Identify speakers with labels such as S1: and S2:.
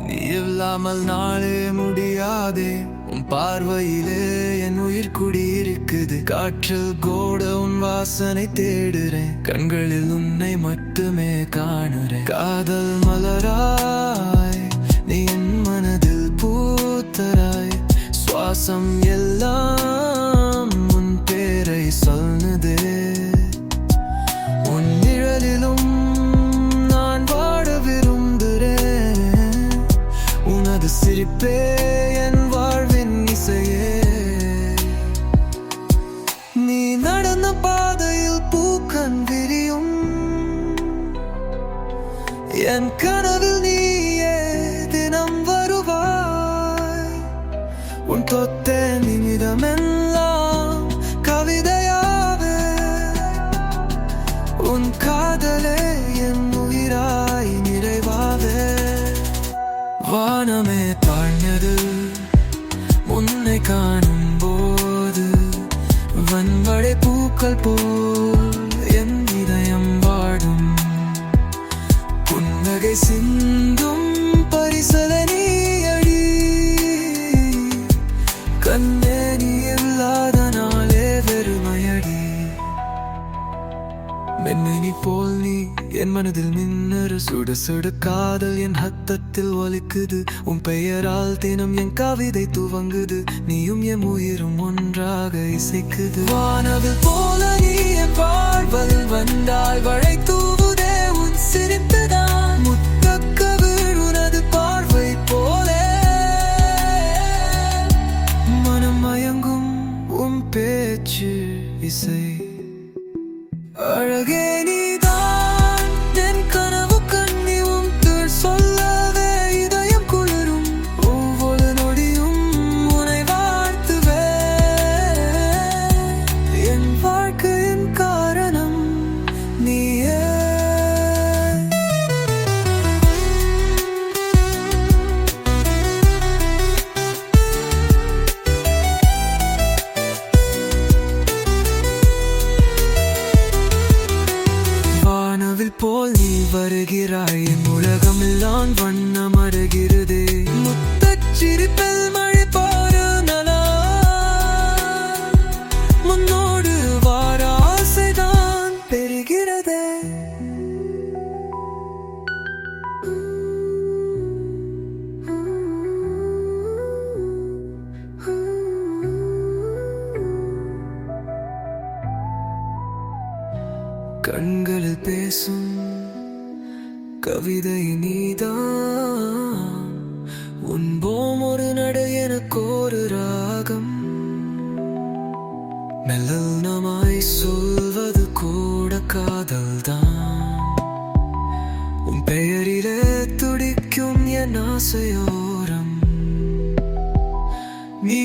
S1: நீ இல்லாமல் நாளே முடியாதே. உன் பார்வையிலே என் உயிர் குடியிருக்குது. காற்றில் கூட உன் வாசனை தேடுறேன். கண்களில் உன்னை மட்டுமே காணுறேன். காதல் மலராய் நீ என் மனதில் பூத்தராய். சுவாசம் எல்லாம் உன் பேரை சொல்லுதே. உன் நிழலிலும் நான் வாழ விரும்புகிறேன். உனது சிரிப்பே என் வாழ்வின் இசையே. நீ நடந்த பாதையில் பூக்கண் விரியும். என் கனவில் நீயே தினம் வருவாய். உன் தொத்த நிமிடமெல்லாம் கவிதையாவே. உன் காதலே என் உயிராய் நிறைவாவே. வானமே தாழ்ந்தது உன்னை காணும் போது. வன்வடை பூக்கள் போல் என் இதயம் வாடும். புன்னகை சிந்தும் பரிசல நீயடி. கண்ணே நீ இல்லாத நாளே வெறுமையடி. மென்மினி போல் நீ என் மனதில் மின்னறு. சுட சுட காதல் என் ஹத்தத்தில் ஒலிக்குது. உன் பெயரால் தினம் என் கவிதை துவங்குது. நீயும் என் உயிரும் ஒன்றாக இசைக்குது. வானவில் போல நீ என் வாழ்வல் வந்தால் வழை தூவுதே. உன் சிரிப்புதான் முத்தக்கவிழ் உனது பார்வை போலே. மனம் மயங்கும் உன் பேச்சு இசை. அழகே நீதான் என் கனவு கண்ணி. உன் பேர் சொல்லவே இதயம் குளிரும். ஒவ்வொரு நொடியும் உன்னை வாழ்த்துவே. என் வாழ்க்கையின் காரணம் நீயே. வானவில் போல் நீ வருகிறாய். என் உலகமெல்லாம் வண்ணம் அடைகிறதே. முத்தச்சிரிப்பில் மழை பாரு நலா. முன்னோடு வார ஆசைதான் பெறுகிறதே. கண்களில் பேசும் கவிதை நீதான். உன்போம் ஒரு நடை எனக்கொரு ராகம். மெல்லமாய் சொல்வது கூட காதல்தான். உன் பெயரிலே துடிக்கும் என் ஆசையோரம். நீ